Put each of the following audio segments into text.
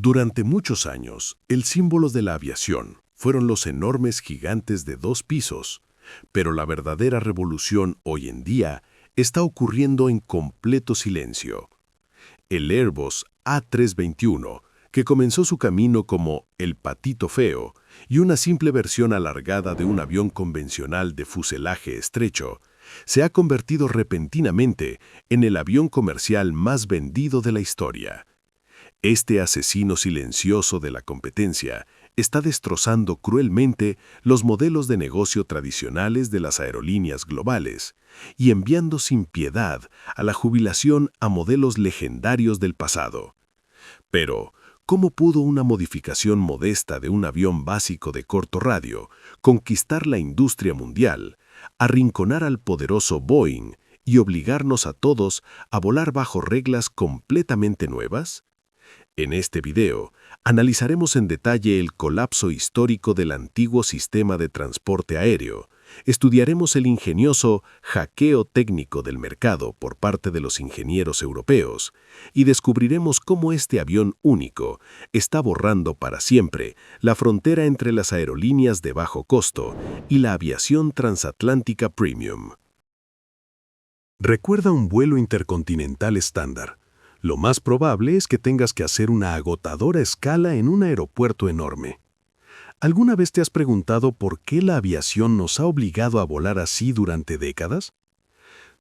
Durante muchos años, el símbolo de la aviación fueron los enormes gigantes de 2 pisos, pero la verdadera revolución hoy en día está ocurriendo en completo silencio. El Airbus A321, que comenzó su camino como el patito feo y una simple versión alargada de un avión convencional de fuselaje estrecho, se ha convertido repentinamente en el avión comercial más vendido de la historia. Este asesino silencioso de la competencia está destrozando cruelmente los modelos de negocio tradicionales de las aerolíneas globales y enviando sin piedad a la jubilación a modelos legendarios del pasado. Pero, ¿cómo pudo una modificación modesta de un avión básico de corto radio conquistar la industria mundial, arrinconar al poderoso Boeing y obligarnos a todos a volar bajo reglas completamente nuevas? En este video, analizaremos en detalle el colapso histórico del antiguo sistema de transporte aéreo, estudiaremos el ingenioso hackeo técnico del mercado por parte de los ingenieros europeos y descubriremos cómo este avión único está borrando para siempre la frontera entre las aerolíneas de bajo costo y la aviación transatlántica premium. Recuerda un vuelo intercontinental estándar. Lo más probable es que tengas que hacer una agotadora escala en un aeropuerto enorme. ¿Alguna vez te has preguntado por qué la aviación nos ha obligado a volar así durante décadas?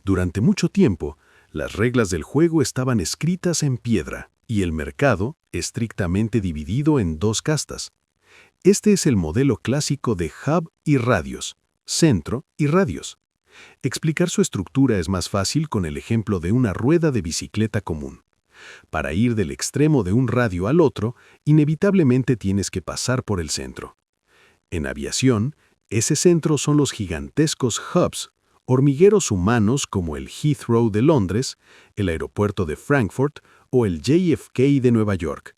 Durante mucho tiempo, las reglas del juego estaban escritas en piedra y el mercado estrictamente dividido en 2 castas. Este es el modelo clásico de hub y radios, centro y radios. Explicar su estructura es más fácil con el ejemplo de una rueda de bicicleta común. Para ir del extremo de un radio al otro, inevitablemente tienes que pasar por el centro. En aviación, ese centro son los gigantescos hubs, hormigueros humanos como el Heathrow de Londres, el aeropuerto de Frankfurt o el JFK de Nueva York.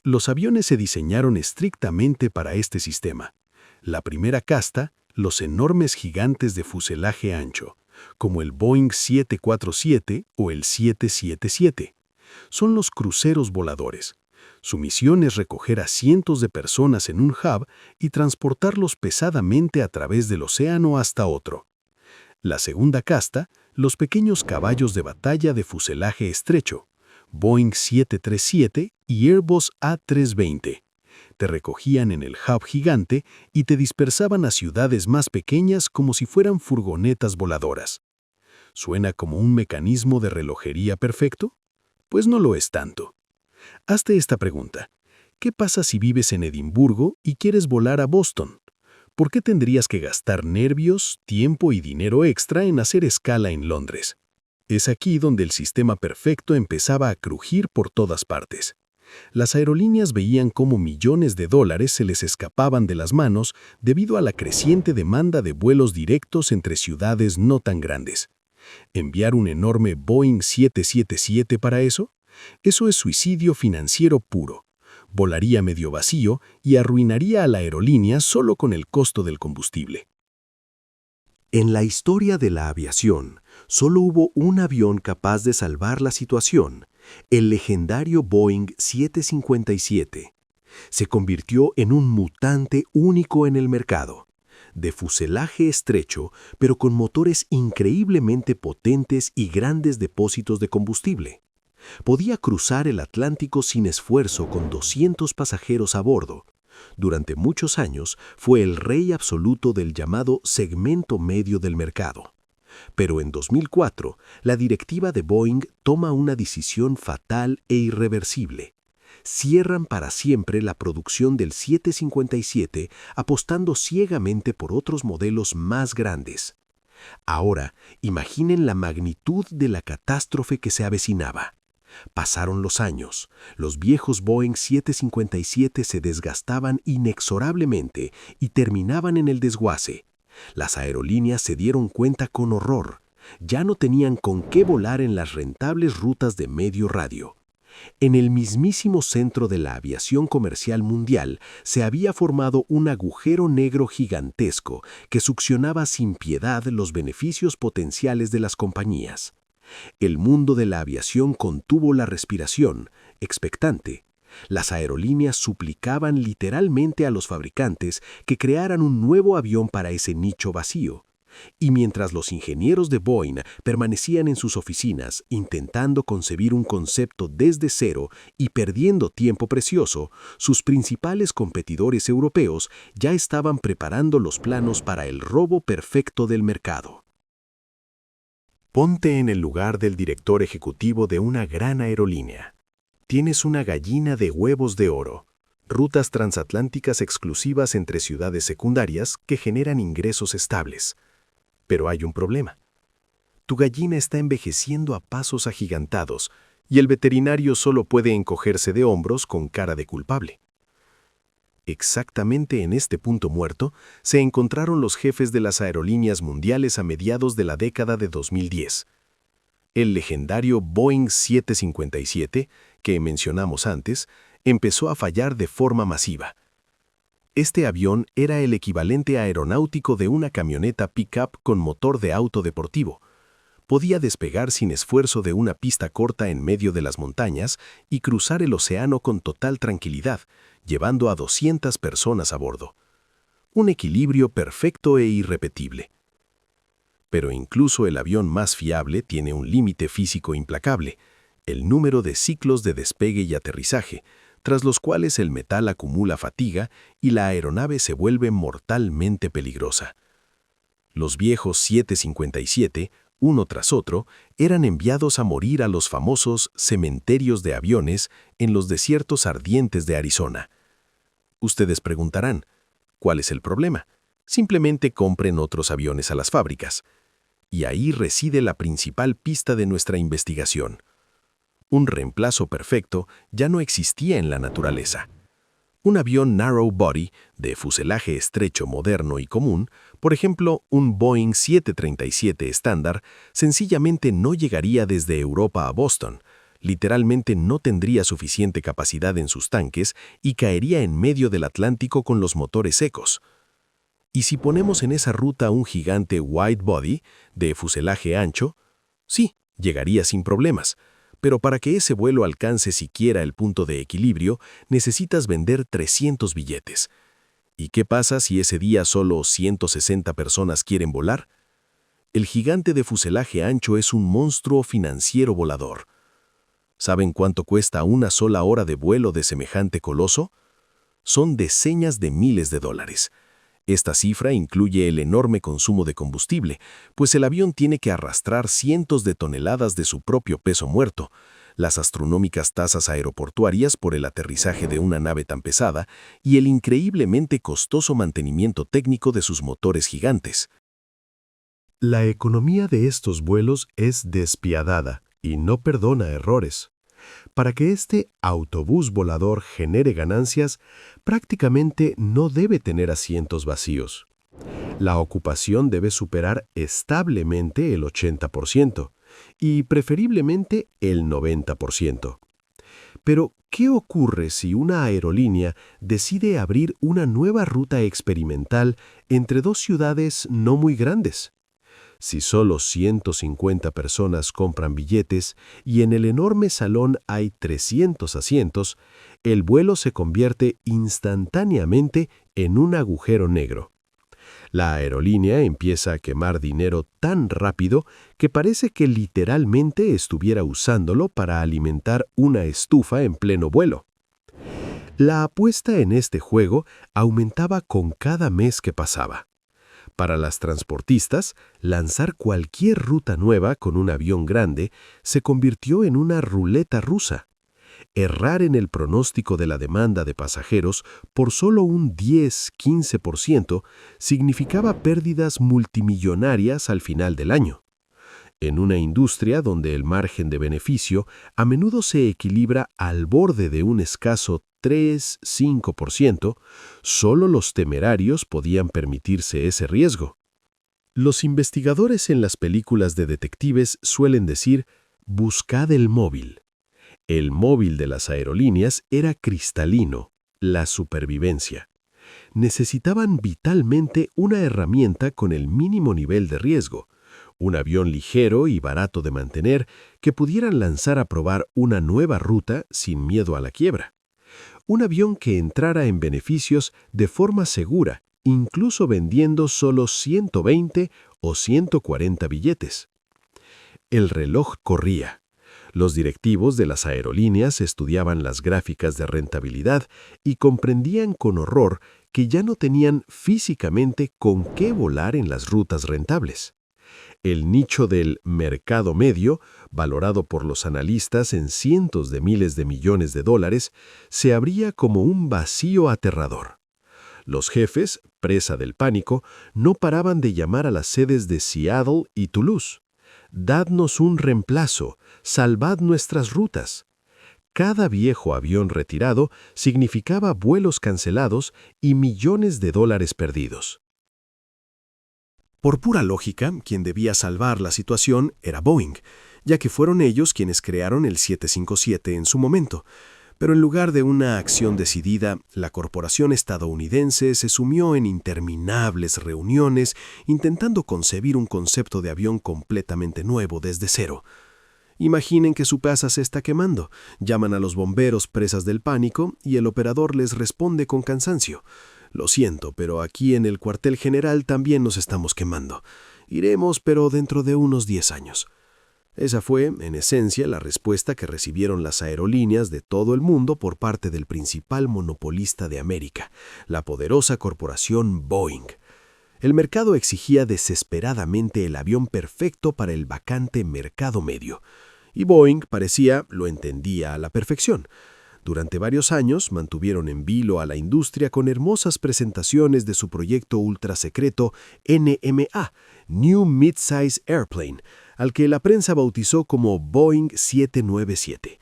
Los aviones se diseñaron estrictamente para este sistema. La primera casta, los enormes gigantes de fuselaje ancho, como el Boeing 747 o el 777. Son los cruceros voladores. Su misión es recoger a cientos de personas en un hub y transportarlos pesadamente a través del océano hasta otro. La segunda casta, los pequeños caballos de batalla de fuselaje estrecho, Boeing 737 y Airbus A320. Te recogían en el hub gigante y te dispersaban a ciudades más pequeñas como si fueran furgonetas voladoras. ¿Suena como un mecanismo de relojería perfecto? Pues no lo es tanto. Hazte esta pregunta. ¿Qué pasa si vives en Edimburgo y quieres volar a Boston? ¿Por qué tendrías que gastar nervios, tiempo y dinero extra en hacer escala en Londres? Es aquí donde el sistema perfecto empezaba a crujir por todas partes. Las aerolíneas veían cómo millones de dólares se les escapaban de las manos debido a la creciente demanda de vuelos directos entre ciudades no tan grandes. ¿Enviar un enorme Boeing 777 para eso? Eso es suicidio financiero puro. Volaría medio vacío y arruinaría a la aerolínea solo con el costo del combustible. En la historia de la aviación, solo hubo un avión capaz de salvar la situación, el legendario Boeing 757. Se convirtió en un mutante único en el mercado, de fuselaje estrecho, pero con motores increíblemente potentes y grandes depósitos de combustible. Podía cruzar el Atlántico sin esfuerzo con 200 pasajeros a bordo. Durante muchos años fue el rey absoluto del llamado segmento medio del mercado. Pero en 2004, la directiva de Boeing toma una decisión fatal e irreversible. Cierran para siempre la producción del 757, apostando ciegamente por otros modelos más grandes. Ahora, imaginen la magnitud de la catástrofe que se avecinaba. Pasaron los años. Los viejos Boeing 757 se desgastaban inexorablemente y terminaban en el desguace. Las aerolíneas se dieron cuenta con horror. Ya no tenían con qué volar en las rentables rutas de medio radio. En el mismísimo centro de la aviación comercial mundial se había formado un agujero negro gigantesco que succionaba sin piedad los beneficios potenciales de las compañías. El mundo de la aviación contuvo la respiración, expectante. Las aerolíneas suplicaban literalmente a los fabricantes que crearan un nuevo avión para ese nicho vacío. Y mientras los ingenieros de Boeing permanecían en sus oficinas intentando concebir un concepto desde cero y perdiendo tiempo precioso, sus principales competidores europeos ya estaban preparando los planos para el robo perfecto del mercado. Ponte en el lugar del director ejecutivo de una gran aerolínea. Tienes una gallina de huevos de oro, rutas transatlánticas exclusivas entre ciudades secundarias que generan ingresos estables. Pero hay un problema. Tu gallina está envejeciendo a pasos agigantados y el veterinario solo puede encogerse de hombros con cara de culpable. Exactamente en este punto muerto se encontraron los jefes de las aerolíneas mundiales a mediados de la década de 2010. El legendario Boeing 757, que mencionamos antes, empezó a fallar de forma masiva. Este avión era el equivalente aeronáutico de una camioneta pick-up con motor de auto deportivo. Podía despegar sin esfuerzo de una pista corta en medio de las montañas y cruzar el océano con total tranquilidad, llevando a 200 personas a bordo. Un equilibrio perfecto e irrepetible. Pero incluso el avión más fiable tiene un límite físico implacable, el número de ciclos de despegue y aterrizaje, tras los cuales el metal acumula fatiga y la aeronave se vuelve mortalmente peligrosa. Los viejos 757, uno tras otro, eran enviados a morir a los famosos cementerios de aviones en los desiertos ardientes de Arizona. Ustedes preguntarán, ¿cuál es el problema? Simplemente compren otros aviones a las fábricas. Y ahí reside la principal pista de nuestra investigación. Un reemplazo perfecto ya no existía en la naturaleza. Un avión narrow body, de fuselaje estrecho moderno y común, por ejemplo, un Boeing 737 estándar, sencillamente no llegaría desde Europa a Boston, literalmente no tendría suficiente capacidad en sus tanques y caería en medio del Atlántico con los motores secos. ¿Y si ponemos en esa ruta un gigante wide body, de fuselaje ancho? Sí, llegaría sin problemas. Pero para que ese vuelo alcance siquiera el punto de equilibrio, necesitas vender 300 billetes. ¿Y qué pasa si ese día solo 160 personas quieren volar? El gigante de fuselaje ancho es un monstruo financiero volador. ¿Saben cuánto cuesta una sola hora de vuelo de semejante coloso? Son decenas de miles de dólares. Esta cifra incluye el enorme consumo de combustible, pues el avión tiene que arrastrar cientos de toneladas de su propio peso muerto, las astronómicas tasas aeroportuarias por el aterrizaje de una nave tan pesada y el increíblemente costoso mantenimiento técnico de sus motores gigantes. La economía de estos vuelos es despiadada y no perdona errores. Para que este autobús volador genere ganancias, prácticamente no debe tener asientos vacíos. La ocupación debe superar establemente el 80% y preferiblemente el 90%. Pero, ¿qué ocurre si una aerolínea decide abrir una nueva ruta experimental entre dos ciudades no muy grandes? Si solo 150 personas compran billetes y en el enorme salón hay 300 asientos, el vuelo se convierte instantáneamente en un agujero negro. La aerolínea empieza a quemar dinero tan rápido que parece que literalmente estuviera usándolo para alimentar una estufa en pleno vuelo. La apuesta en este juego aumentaba con cada mes que pasaba. Para las transportistas, lanzar cualquier ruta nueva con un avión grande se convirtió en una ruleta rusa. Errar en el pronóstico de la demanda de pasajeros por solo un 10-15% significaba pérdidas multimillonarias al final del año. En una industria donde el margen de beneficio a menudo se equilibra al borde de un escaso 3-5%, solo los temerarios podían permitirse ese riesgo. Los investigadores en las películas de detectives suelen decir, buscad el móvil. El móvil de las aerolíneas era cristalino, la supervivencia. Necesitaban vitalmente una herramienta con el mínimo nivel de riesgo, un avión ligero y barato de mantener que pudieran lanzar a probar una nueva ruta sin miedo a la quiebra. Un avión que entrara en beneficios de forma segura, incluso vendiendo solo 120 o 140 billetes. El reloj corría. Los directivos de las aerolíneas estudiaban las gráficas de rentabilidad y comprendían con horror que ya no tenían físicamente con qué volar en las rutas rentables. El nicho del mercado medio, valorado por los analistas en cientos de miles de millones de dólares, se abría como un vacío aterrador. Los jefes, presa del pánico, no paraban de llamar a las sedes de Seattle y Toulouse. «Dadnos un reemplazo, salvad nuestras rutas». Cada viejo avión retirado significaba vuelos cancelados y millones de dólares perdidos. Por pura lógica, quien debía salvar la situación era Boeing, ya que fueron ellos quienes crearon el 757 en su momento. Pero en lugar de una acción decidida, la corporación estadounidense se sumió en interminables reuniones intentando concebir un concepto de avión completamente nuevo desde cero. Imaginen que su casa se está quemando, llaman a los bomberos presas del pánico y el operador les responde con cansancio. «Lo siento, pero aquí en el cuartel general también nos estamos quemando. Iremos, pero dentro de unos 10 años». Esa fue, en esencia, la respuesta que recibieron las aerolíneas de todo el mundo por parte del principal monopolista de América, la poderosa corporación Boeing. El mercado exigía desesperadamente el avión perfecto para el vacante mercado medio, y Boeing parecía lo entendía a la perfección. Durante varios años mantuvieron en vilo a la industria con hermosas presentaciones de su proyecto ultrasecreto NMA, New Midsize Airplane, al que la prensa bautizó como Boeing 797.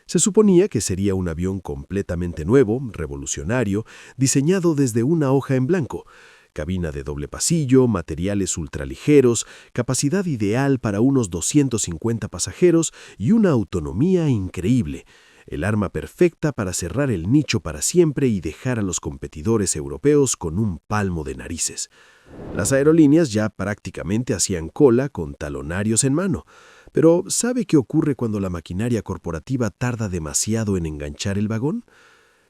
Se suponía que sería un avión completamente nuevo, revolucionario, diseñado desde una hoja en blanco. Cabina de doble pasillo, materiales ultraligeros, capacidad ideal para unos 250 pasajeros y una autonomía increíble. El arma perfecta para cerrar el nicho para siempre y dejar a los competidores europeos con un palmo de narices. Las aerolíneas ya prácticamente hacían cola con talonarios en mano. Pero ¿sabe qué ocurre cuando la maquinaria corporativa tarda demasiado en enganchar el vagón?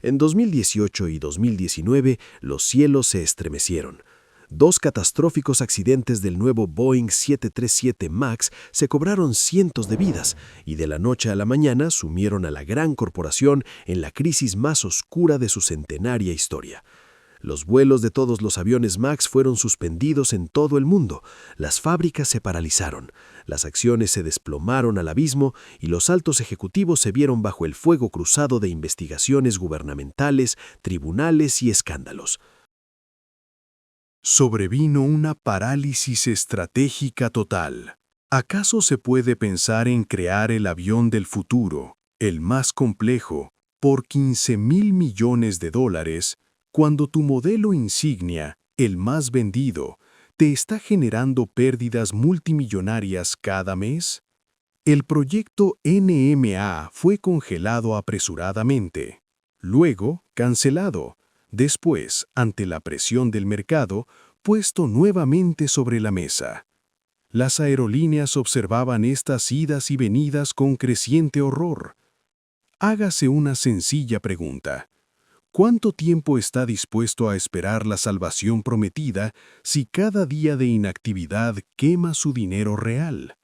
En 2018 y 2019 los cielos se estremecieron. 2 catastróficos accidentes del nuevo Boeing 737 MAX se cobraron cientos de vidas y de la noche a la mañana sumieron a la gran corporación en la crisis más oscura de su centenaria historia. Los vuelos de todos los aviones MAX fueron suspendidos en todo el mundo, las fábricas se paralizaron, las acciones se desplomaron al abismo y los altos ejecutivos se vieron bajo el fuego cruzado de investigaciones gubernamentales, tribunales y escándalos. Sobrevino una parálisis estratégica total. ¿Acaso se puede pensar en crear el avión del futuro, el más complejo, por $15,000 millones, cuando tu modelo insignia, el más vendido, te está generando pérdidas multimillonarias cada mes? El proyecto NMA fue congelado apresuradamente, luego cancelado, después, ante la presión del mercado, puesto nuevamente sobre la mesa. Las aerolíneas observaban estas idas y venidas con creciente horror. Hágase una sencilla pregunta. ¿Cuánto tiempo está dispuesto a esperar la salvación prometida si cada día de inactividad quema su dinero real?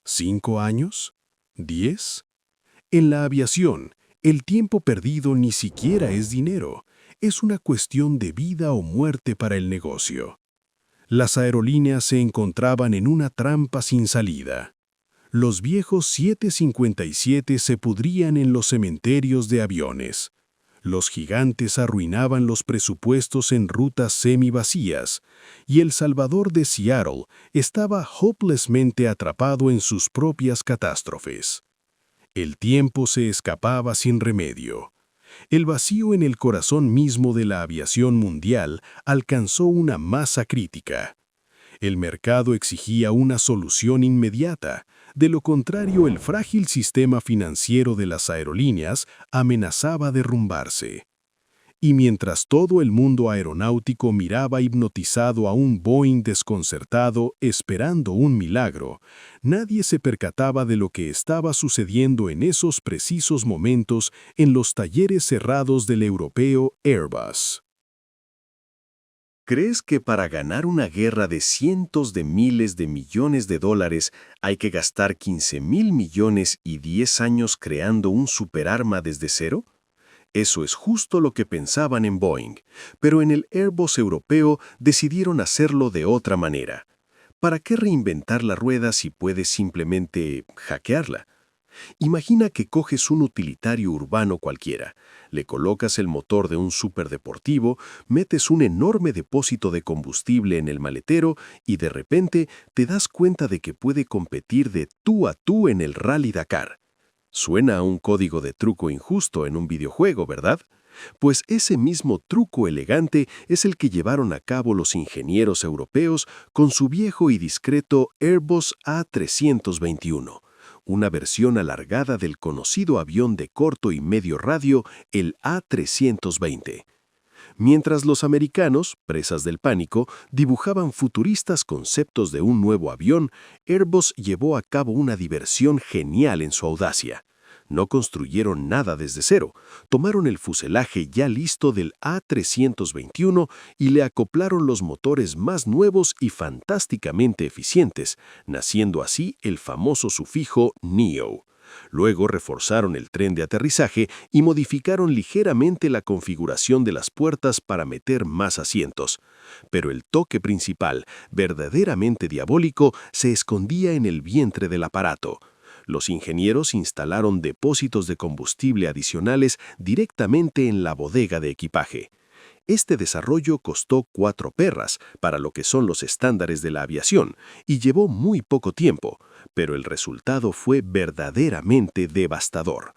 ¿5 años? ¿10? En la aviación, el tiempo perdido ni siquiera es dinero. Es una cuestión de vida o muerte para el negocio. Las aerolíneas se encontraban en una trampa sin salida. Los viejos 757 se pudrían en los cementerios de aviones. Los gigantes arruinaban los presupuestos en rutas semivacías, y el Salvador de Seattle estaba hopelessmente atrapado en sus propias catástrofes. El tiempo se escapaba sin remedio. El vacío en el corazón mismo de la aviación mundial alcanzó una masa crítica. El mercado exigía una solución inmediata, de lo contrario el frágil sistema financiero de las aerolíneas amenazaba derrumbarse. Y mientras todo el mundo aeronáutico miraba hipnotizado a un Boeing desconcertado esperando un milagro, nadie se percataba de lo que estaba sucediendo en esos precisos momentos en los talleres cerrados del europeo Airbus. ¿Crees que para ganar una guerra de cientos de miles de millones de dólares hay que gastar 15.000 millones y 10 años creando un superarma desde cero? Eso es justo lo que pensaban en Boeing, pero en el Airbus europeo decidieron hacerlo de otra manera. ¿Para qué reinventar la rueda si puedes simplemente hackearla? Imagina que coges un utilitario urbano cualquiera, le colocas el motor de un superdeportivo, metes un enorme depósito de combustible en el maletero y de repente te das cuenta de que puede competir de tú a tú en el Rally Dakar. Suena a un código de truco injusto en un videojuego, ¿verdad? Pues ese mismo truco elegante es el que llevaron a cabo los ingenieros europeos con su viejo y discreto Airbus A321, una versión alargada del conocido avión de corto y medio radio, el A320. Mientras los americanos, presas del pánico, dibujaban futuristas conceptos de un nuevo avión, Airbus llevó a cabo una diversión genial en su audacia. No construyeron nada desde cero, tomaron el fuselaje ya listo del A321 y le acoplaron los motores más nuevos y fantásticamente eficientes, naciendo así el famoso sufijo NEO. Luego reforzaron el tren de aterrizaje y modificaron ligeramente la configuración de las puertas para meter más asientos. Pero el toque principal, verdaderamente diabólico, se escondía en el vientre del aparato. Los ingenieros instalaron depósitos de combustible adicionales directamente en la bodega de equipaje. Este desarrollo costó 4 perras, para lo que son los estándares de la aviación, y llevó muy poco tiempo, pero el resultado fue verdaderamente devastador.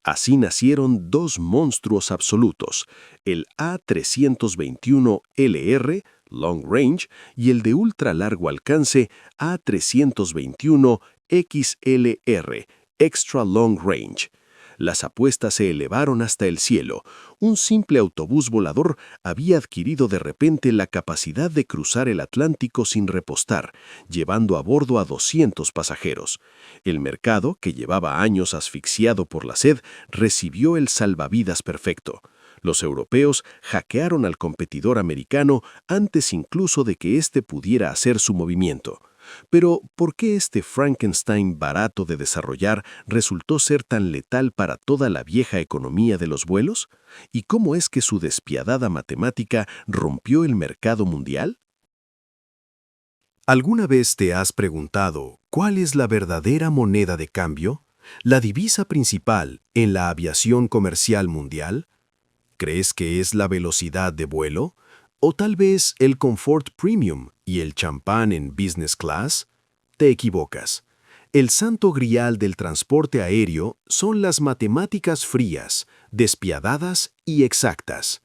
Así nacieron dos monstruos absolutos, el A321LR, Long Range, y el de ultra largo alcance A321XLR, Extra Long Range. Las apuestas se elevaron hasta el cielo. Un simple autobús volador había adquirido de repente la capacidad de cruzar el Atlántico sin repostar, llevando a bordo a 200 pasajeros. El mercado, que llevaba años asfixiado por la sed, recibió el salvavidas perfecto. Los europeos hackearon al competidor americano antes incluso de que éste pudiera hacer su movimiento. Pero, ¿por qué este Frankenstein barato de desarrollar resultó ser tan letal para toda la vieja economía de los vuelos? ¿Y cómo es que su despiadada matemática rompió el mercado mundial? ¿Alguna vez te has preguntado cuál es la verdadera moneda de cambio? ¿La divisa principal en la aviación comercial mundial? ¿Crees que es la velocidad de vuelo? ¿O tal vez el confort premium y el champán en business class? Te equivocas. El santo grial del transporte aéreo son las matemáticas frías, despiadadas y exactas.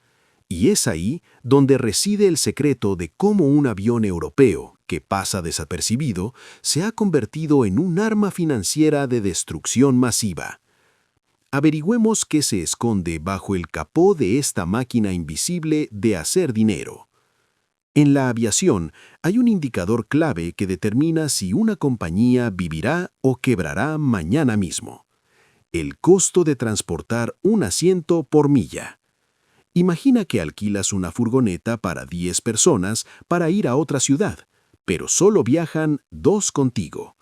Y es ahí donde reside el secreto de cómo un avión europeo, que pasa desapercibido, se ha convertido en un arma financiera de destrucción masiva. Averigüemos qué se esconde bajo el capó de esta máquina invisible de hacer dinero. En la aviación hay un indicador clave que determina si una compañía vivirá o quebrará mañana mismo: el costo de transportar un asiento por milla. Imagina que alquilas una furgoneta para 10 personas para ir a otra ciudad, pero solo viajan 2 contigo.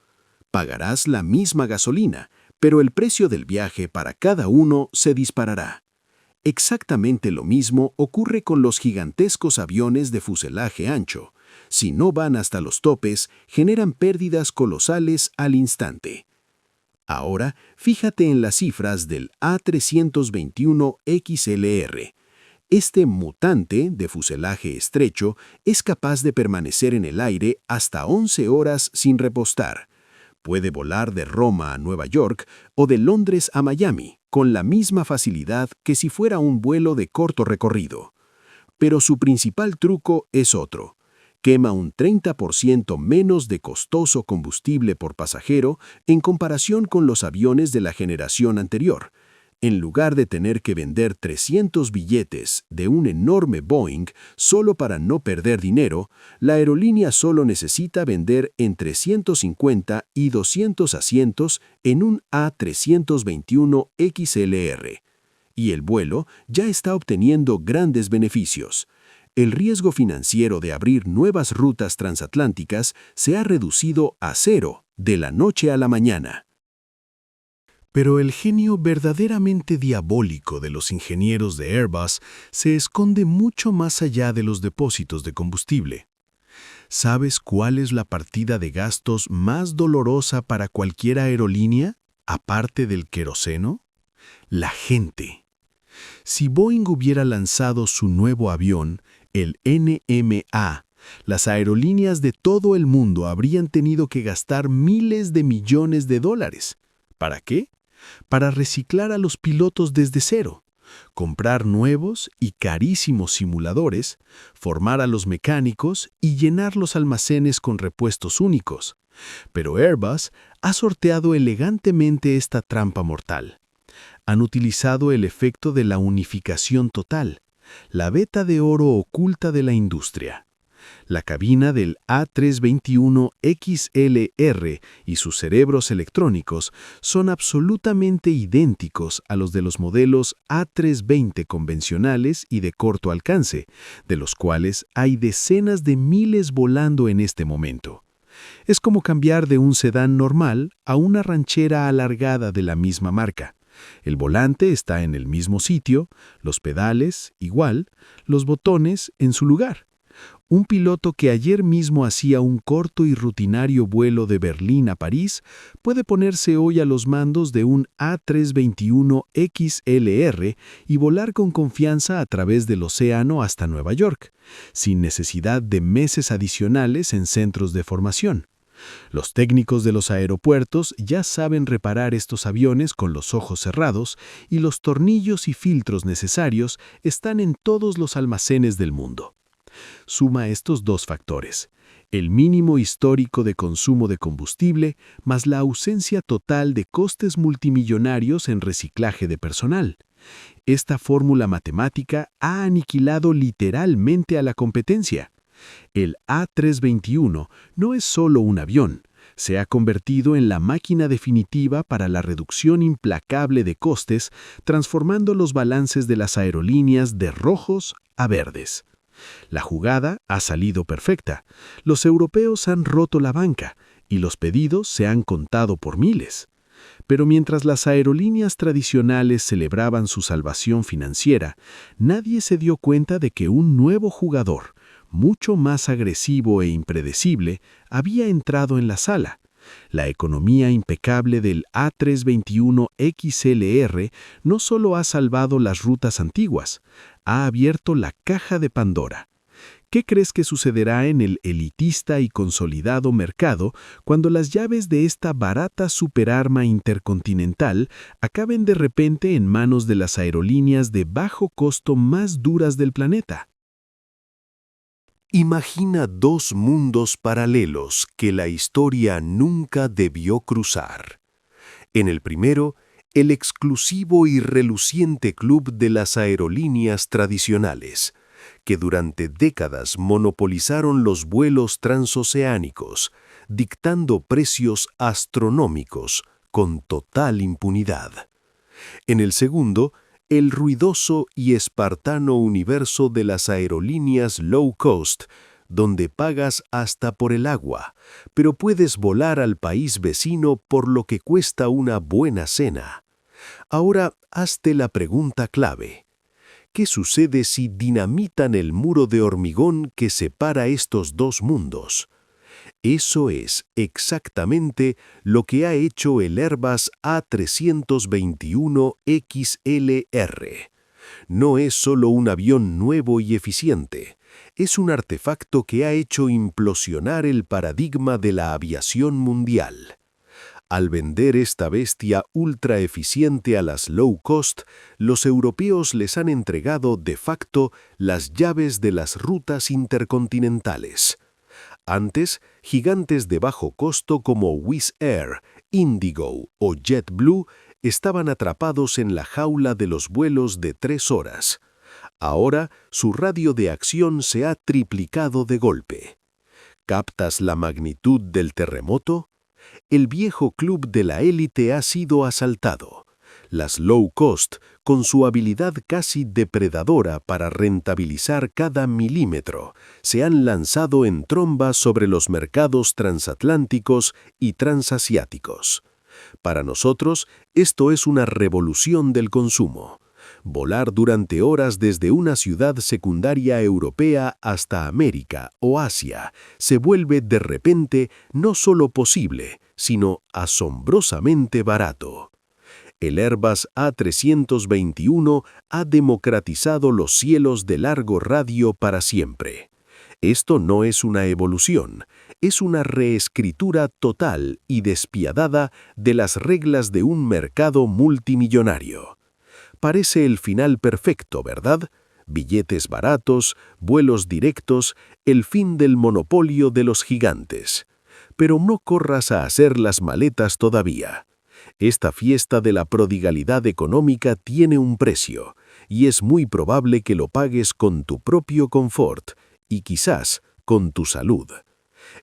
Pagarás la misma gasolina, pero el precio del viaje para cada uno se disparará. Exactamente lo mismo ocurre con los gigantescos aviones de fuselaje ancho. Si no van hasta los topes, generan pérdidas colosales al instante. Ahora, fíjate en las cifras del A321XLR. Este mutante de fuselaje estrecho es capaz de permanecer en el aire hasta 11 horas sin repostar. Puede volar de Roma a Nueva York o de Londres a Miami con la misma facilidad que si fuera un vuelo de corto recorrido. Pero su principal truco es otro: quema un 30% menos de costoso combustible por pasajero en comparación con los aviones de la generación anterior. En lugar de tener que vender 300 billetes de un enorme Boeing solo para no perder dinero, la aerolínea solo necesita vender entre 150 y 200 asientos en un A321 XLR. Y el vuelo ya está obteniendo grandes beneficios. El riesgo financiero de abrir nuevas rutas transatlánticas se ha reducido a cero de la noche a la mañana. Pero el genio verdaderamente diabólico de los ingenieros de Airbus se esconde mucho más allá de los depósitos de combustible. ¿Sabes cuál es la partida de gastos más dolorosa para cualquier aerolínea, aparte del queroseno? La gente. Si Boeing hubiera lanzado su nuevo avión, el NMA, las aerolíneas de todo el mundo habrían tenido que gastar miles de millones de dólares. ¿Para qué? Para reciclar a los pilotos desde cero, comprar nuevos y carísimos simuladores, formar a los mecánicos y llenar los almacenes con repuestos únicos. Pero Airbus ha sorteado elegantemente esta trampa mortal. Han utilizado el efecto de la unificación total, la veta de oro oculta de la industria. La cabina del A321 XLR y sus cerebros electrónicos son absolutamente idénticos a los de los modelos A320 convencionales y de corto alcance, de los cuales hay decenas de miles volando en este momento. Es como cambiar de un sedán normal a una ranchera alargada de la misma marca. El volante está en el mismo sitio, los pedales igual, los botones en su lugar. Un piloto que ayer mismo hacía un corto y rutinario vuelo de Berlín a París puede ponerse hoy a los mandos de un A321 XLR y volar con confianza a través del océano hasta Nueva York, sin necesidad de meses adicionales en centros de formación. Los técnicos de los aeropuertos ya saben reparar estos aviones con los ojos cerrados y los tornillos y filtros necesarios están en todos los almacenes del mundo. Suma estos dos factores, el mínimo histórico de consumo de combustible más la ausencia total de costes multimillonarios en reciclaje de personal. Esta fórmula matemática ha aniquilado literalmente a la competencia. El A321 no es solo un avión, se ha convertido en la máquina definitiva para la reducción implacable de costes, transformando los balances de las aerolíneas de rojos a verdes. La jugada ha salido perfecta. Los europeos han roto la banca y los pedidos se han contado por miles. Pero mientras las aerolíneas tradicionales celebraban su salvación financiera, nadie se dio cuenta de que un nuevo jugador, mucho más agresivo e impredecible, había entrado en la sala. La economía impecable del A321 XLR no solo ha salvado las rutas antiguas, ha abierto la caja de Pandora. ¿Qué crees que sucederá en el elitista y consolidado mercado cuando las llaves de esta barata superarma intercontinental acaben de repente en manos de las aerolíneas de bajo costo más duras del planeta? Imagina dos mundos paralelos que la historia nunca debió cruzar. En el primero, el exclusivo y reluciente club de las aerolíneas tradicionales, que durante décadas monopolizaron los vuelos transoceánicos, dictando precios astronómicos con total impunidad. En el segundo, el ruidoso y espartano universo de las aerolíneas low cost, donde pagas hasta por el agua, pero puedes volar al país vecino por lo que cuesta una buena cena. Ahora, hazte la pregunta clave. ¿Qué sucede si dinamitan el muro de hormigón que separa estos dos mundos? Eso es exactamente lo que ha hecho el Airbus A321 XLR. No es solo un avión nuevo y eficiente, es un artefacto que ha hecho implosionar el paradigma de la aviación mundial. Al vender esta bestia ultra eficiente a las low cost, los europeos les han entregado de facto las llaves de las rutas intercontinentales. Antes, gigantes de bajo costo como Wizz Air, Indigo o JetBlue estaban atrapados en la jaula de los vuelos de 3 horas. Ahora su radio de acción se ha triplicado de golpe. ¿Captas la magnitud del terremoto? El viejo club de la élite ha sido asaltado. Las low cost, con su habilidad casi depredadora para rentabilizar cada milímetro, se han lanzado en tromba sobre los mercados transatlánticos y transasiáticos. Para nosotros, esto es una revolución del consumo. Volar durante horas desde una ciudad secundaria europea hasta América o Asia se vuelve de repente no solo posible, sino asombrosamente barato. El Airbus A321 ha democratizado los cielos de largo radio para siempre. Esto no es una evolución, es una reescritura total y despiadada de las reglas de un mercado multimillonario. Parece el final perfecto, ¿verdad? Billetes baratos, vuelos directos, el fin del monopolio de los gigantes. Pero no corras a hacer las maletas todavía. Esta fiesta de la prodigalidad económica tiene un precio, y es muy probable que lo pagues con tu propio confort y quizás con tu salud.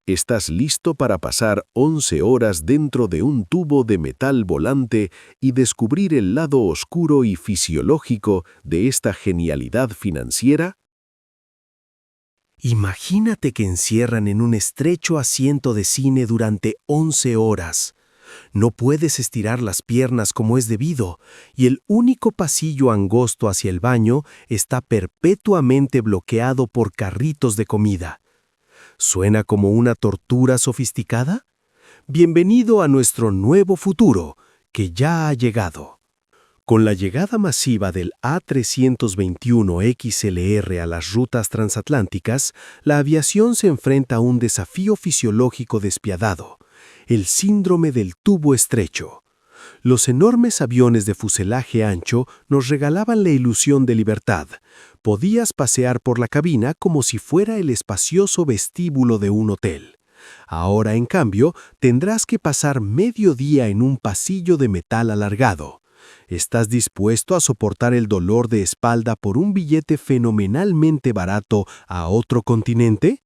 ¿Estás listo para pasar 11 horas dentro de un tubo de metal volante y descubrir el lado oscuro y fisiológico de esta genialidad financiera? Imagínate que encierran en un estrecho asiento de cine durante 11 horas. No puedes estirar las piernas como es debido, y el único pasillo angosto hacia el baño está perpetuamente bloqueado por carritos de comida. ¿Suena como una tortura sofisticada? Bienvenido a nuestro nuevo futuro, que ya ha llegado. Con la llegada masiva del A321XLR a las rutas transatlánticas, la aviación se enfrenta a un desafío fisiológico despiadado: el síndrome del tubo estrecho. Los enormes aviones de fuselaje ancho nos regalaban la ilusión de libertad. Podías pasear por la cabina como si fuera el espacioso vestíbulo de un hotel. Ahora, en cambio, tendrás que pasar medio día en un pasillo de metal alargado. ¿Estás dispuesto a soportar el dolor de espalda por un billete fenomenalmente barato a otro continente?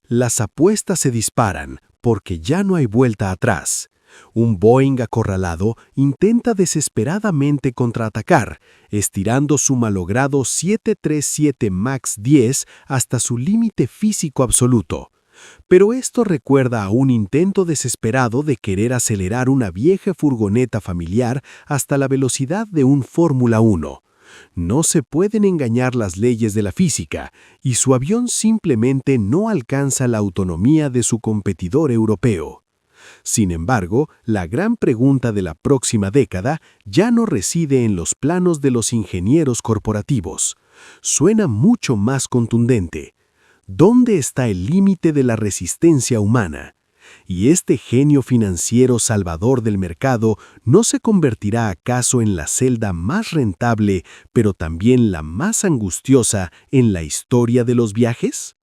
Las apuestas se disparan porque ya no hay vuelta atrás. Un Boeing acorralado intenta desesperadamente contraatacar, estirando su malogrado 737 MAX 10 hasta su límite físico absoluto. Pero esto recuerda a un intento desesperado de querer acelerar una vieja furgoneta familiar hasta la velocidad de un Fórmula 1. No se pueden engañar las leyes de la física, y su avión simplemente no alcanza la autonomía de su competidor europeo. Sin embargo, la gran pregunta de la próxima década ya no reside en los planos de los ingenieros corporativos. Suena mucho más contundente. ¿Dónde está el límite de la resistencia humana? ¿Y este genio financiero salvador del mercado no se convertirá acaso en la celda más rentable, pero también la más angustiosa en la historia de los viajes?